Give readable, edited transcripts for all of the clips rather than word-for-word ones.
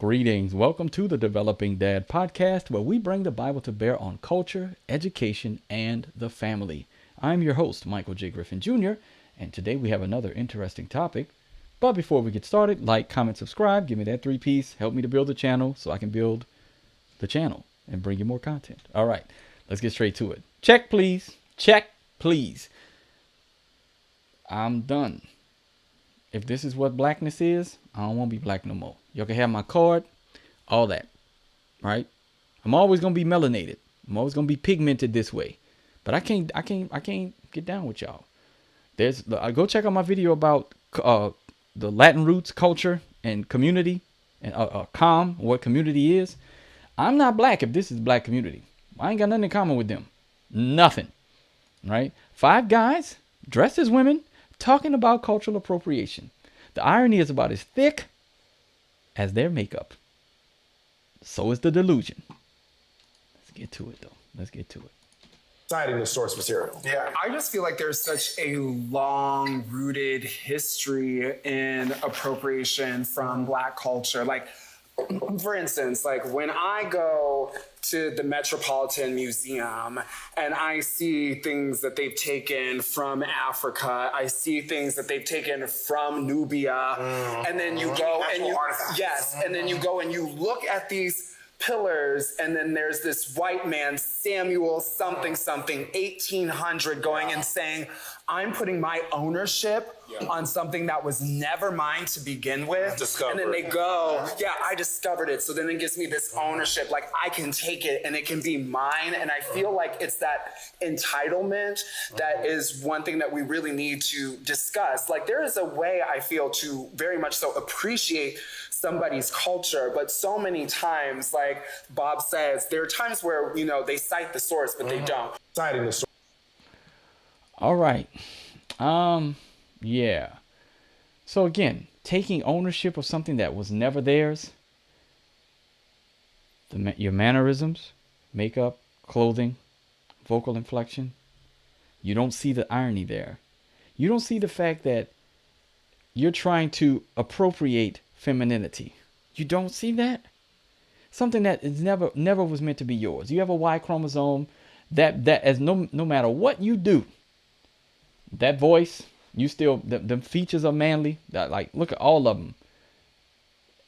Greetings. Welcome to the Developing Dad podcast, where we bring the Bible to bear on culture, education, and the family. I'm your host, Michael J. Griffin Jr., and today we have another interesting topic. But before we get started, like, comment, subscribe, give me that 3-piece, help me to build the channel so I can build the channel and bring you more content. All right, let's get straight to it. Check, please. Check, please. I'm done. If this is what blackness is, I don't want to be black no more. Y'all can have my card, all that, right? I'm always gonna be melanated. I'm always gonna be pigmented this way, but I can't get down with y'all. Go check out my video about the Latin roots, culture, and community, and what community is. I'm not black if this is black community. I ain't got nothing in common with them. Nothing, right? 5 guys dressed as women talking about cultural appropriation. The irony is about as thick as their makeup. So is the delusion. Let's get to it, though. Let's get to it. Citing the source material. Yeah, I just feel like there's such a long-rooted history in appropriation from Black culture. Like, for instance, like when I go to the Metropolitan Museum and I see things that they've taken from Africa, I see things that they've taken from Nubia, and then you go and you and then you go and you look at these pillars, and then there's this white man, Samuel something 1800, going and saying, I'm putting my ownership on something that was never mine to begin with. And then they go, I discovered it. So then it gives me this ownership, like I can take it and it can be mine. And I feel like it's that entitlement that is one thing that we really need to discuss. Like there is a way I feel to very much so appreciate somebody's culture, but so many times, like Bob says, there are times where, they cite the source, but they don't. Citing the source. All right. Yeah. So again, taking ownership of something that was never theirs. Your mannerisms, makeup, clothing, vocal inflection. You don't see the irony there. You don't see the fact that you're trying to appropriate femininity. You don't see that? Something that is never was meant to be yours. You have a Y chromosome that as no matter what you do, that voice, you still the features are manly. That, like, look at all of them.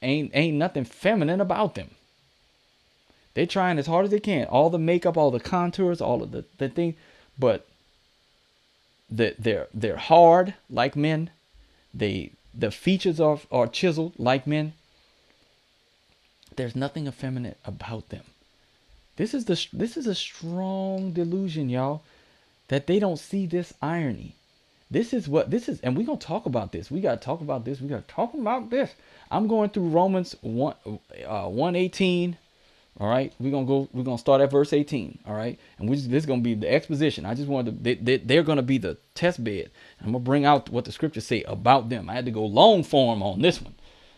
Ain't nothing feminine about them. They're trying as hard as they can. All the makeup, all the contours, all of the thing, but they're hard like men. The features are chiseled like men. There's nothing effeminate about them. This is a strong delusion, y'all, that they don't see this irony. This is, and we're gonna talk about this. We gotta talk about this. I'm going through Romans 1:18. All right, we're gonna start at verse 18. All right, and this is gonna be the exposition. I just wanted they're gonna be the test bed. I'm gonna bring out what the scriptures say about them. I had to go long form on this one,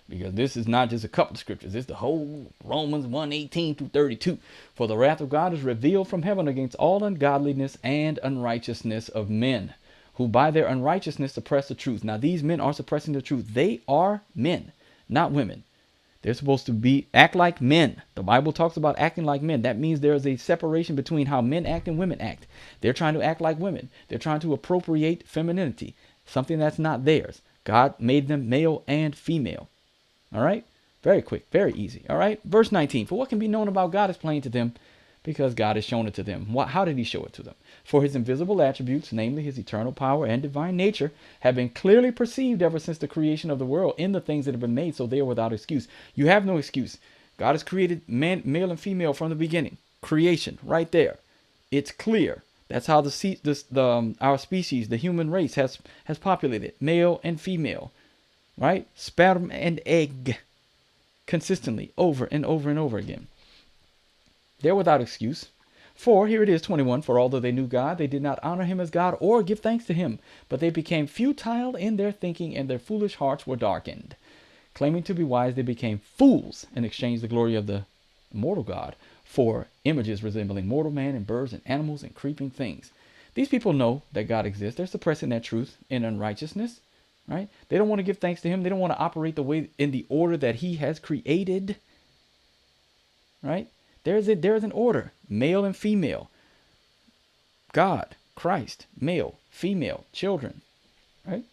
because this is not just a couple of scriptures. It's the whole Romans 1:18 through 32. For the wrath of God is revealed from heaven against all ungodliness and unrighteousness of men, who by their unrighteousness suppress the truth. Now these men are suppressing the truth. They are men, not women. They're supposed to act like men. The Bible talks about acting like men. That means there is a separation between how men act and women act. They're trying to act like women. They're trying to appropriate femininity, something that's not theirs. God made them male and female. All right? Very quick, very easy. All right? Verse 19. For what can be known about God is plain to them, because God has shown it to them. How did he show it to them? For his invisible attributes, namely his eternal power and divine nature, have been clearly perceived ever since the creation of the world in the things that have been made, so they are without excuse. You have no excuse. God has created man, male and female from the beginning. Creation, right there. It's clear. That's how our species, the human race, has populated, male and female, right? Sperm and egg, consistently, over and over and over again. They're without excuse. For, here it is, 21, for although they knew God, they did not honor him as God or give thanks to him, but they became futile in their thinking, and their foolish hearts were darkened. Claiming to be wise, they became fools and exchanged the glory of the immortal God for images resembling mortal man and birds and animals and creeping things. These people know that God exists. They're suppressing that truth in unrighteousness, right? They don't want to give thanks to him. They don't want to operate the way in the order that he has created. right? There's an order, male and female. God, Christ, male, female, children, right?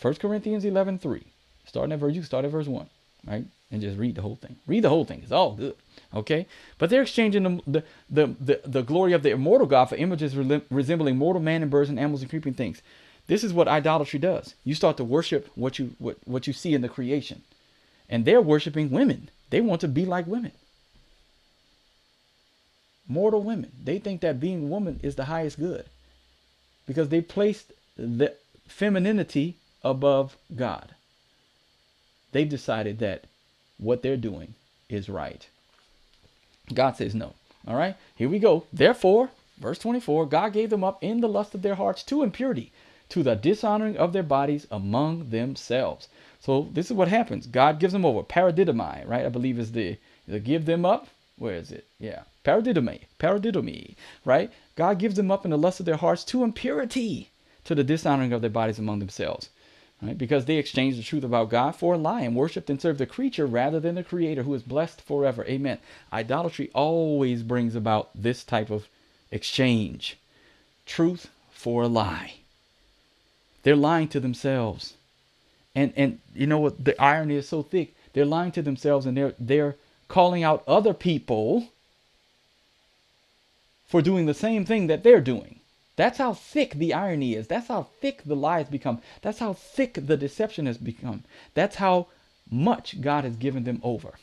1 Corinthians 11:3. Starting at verse, you start at verse 1, right? And just read the whole thing. Read the whole thing. It's all good. Okay? But they're exchanging the glory of the immortal God for images resembling mortal man and birds and animals and creeping things. This is what idolatry does. You start to worship what you see in the creation. And they're worshiping women. They want to be like women. Mortal women. They think that being a woman is the highest good. Because they placed the femininity above God. They've decided that what they're doing is right. God says no. All right, here we go. Therefore, verse 24, God gave them up in the lust of their hearts to impurity, to the dishonoring of their bodies among themselves. So this is what happens. God gives them over. Paradidomi, right? I believe is the give them up. Where is it? Yeah. Paradidomi, right? God gives them up in the lust of their hearts to impurity, to the dishonoring of their bodies among themselves. Right? Because they exchanged the truth about God for a lie and worshipped and served the creature rather than the creator who is blessed forever. Amen. Idolatry always brings about this type of exchange. Truth for a lie. They're lying to themselves. And you know what? The irony is so thick. They're lying to themselves and they're calling out other people for doing the same thing that they're doing. That's how thick the irony is. That's how thick the lies become. That's how thick the deception has become. That's how much God has given them over.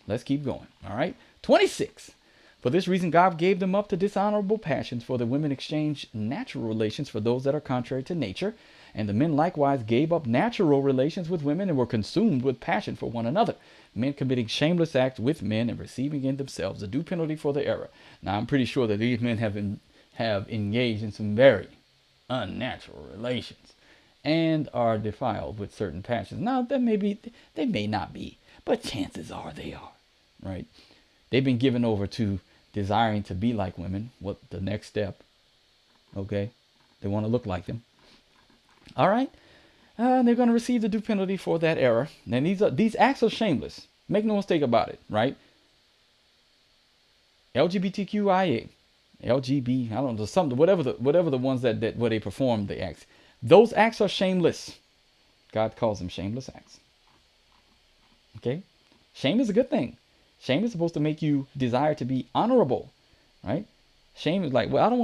Let's keep going. All right. 26. For this reason, God gave them up to dishonorable passions, for the women exchanged natural relations for those that are contrary to nature. And the men likewise gave up natural relations with women and were consumed with passion for one another. Men committing shameless acts with men and receiving in themselves the due penalty for their error. Now, I'm pretty sure that these men have engaged in some very unnatural relations and are defiled with certain passions. Now, they may not be, but chances are they are, right? They've been given over to desiring to be like women. What the next step? Okay, they want to look like them. All right, and they're going to receive the due penalty for that error. And these acts are shameless. Make no mistake about it, right? LGBTQIA. LGB, I don't know, something, whatever the ones that where they perform the acts. Those acts are shameless. God calls them shameless acts. Okay? Shame is a good thing. Shame is supposed to make you desire to be honorable, right? Shame is like, well, I don't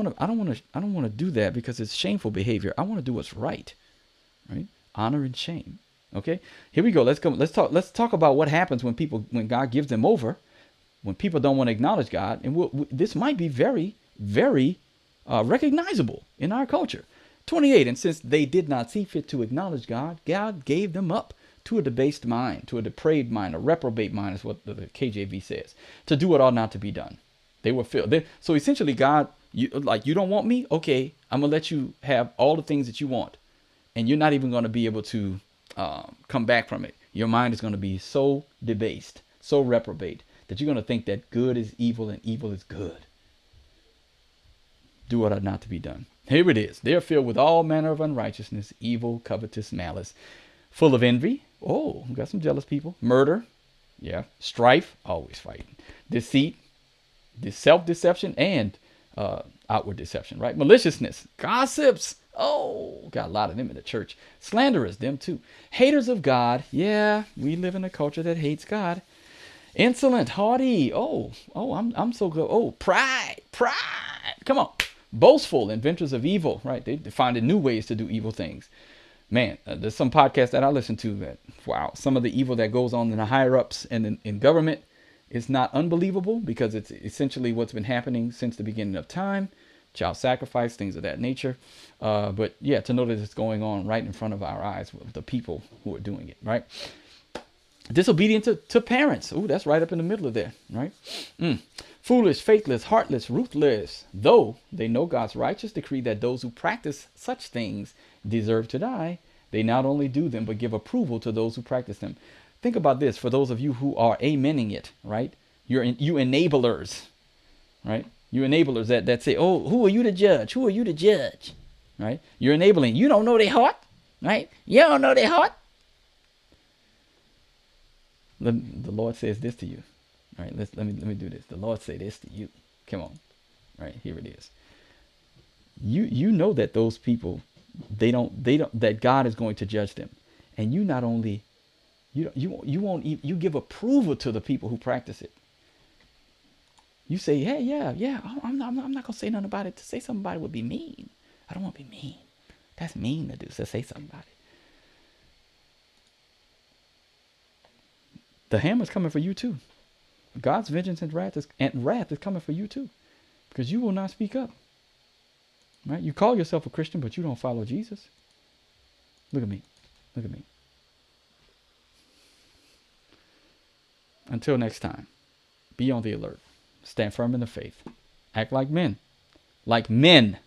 want to do that because it's shameful behavior. I want to do what's right. Right? Honor and shame. Okay? Here we go. Let's talk about what happens when God gives them over. When people don't want to acknowledge God, and this might be very, very recognizable in our culture. 28, and since they did not see fit to acknowledge God, God gave them up to a debased mind, to a depraved mind, a reprobate mind is what the KJV says, to do what ought not to be done. They were filled. So essentially, God, you don't want me? Okay, I'm going to let you have all the things that you want, and you're not even going to be able to come back from it. Your mind is going to be so debased, so reprobate, that you're going to think that good is evil and evil is good. Do what ought not to be done. Here it is. They are filled with all manner of unrighteousness, evil, covetous, malice, full of envy. Oh, we got some jealous people. Murder. Yeah. Strife. Always fighting. Deceit. Self-deception and outward deception, right? Maliciousness. Gossips. Oh, got a lot of them in the church. Slanderers. Them too. Haters of God. Yeah, we live in a culture that hates God. Insolent, haughty. I'm so good. Oh, pride. Come on. Boastful, inventors of evil, right? They find new ways to do evil things. Man, there's some podcasts that I listen to that, wow, some of the evil that goes on in the higher ups and in government is not unbelievable because it's essentially what's been happening since the beginning of time. Child sacrifice, things of that nature. But yeah, to know that it's going on right in front of our eyes with the people who are doing it, right? Disobedient to parents. Ooh, that's right up in the middle of there, right? Foolish, faithless, heartless, ruthless. Though they know God's righteous decree that those who practice such things deserve to die, they not only do them, but give approval to those who practice them. Think about this for those of you who are amening it, right? You enablers, right? You enablers that say, oh, who are you to judge? Who are you to judge? Right? You're enabling. You don't know their heart, right? You don't know their heart. The Lord says this to you. All right, let me do this. The Lord say this to you. Come on. All right, here it is. You know that those people, they don't that God is going to judge them, and you not only you won't even, you give approval to the people who practice it. You say, hey, yeah, I'm not gonna say nothing about it. To say something about it would be mean. I don't want to be mean. That's mean to do. So say something about it. The hammer's coming for you too. God's vengeance and wrath is coming for you too, because you will not speak up. Right? You call yourself a Christian, but you don't follow Jesus. Look at me. Look at me. Until next time, be on the alert. Stand firm in the faith. Act like men. Like men.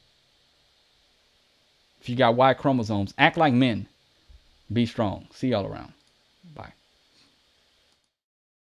If you got Y chromosomes, act like men. Be strong. See y'all around. Bye.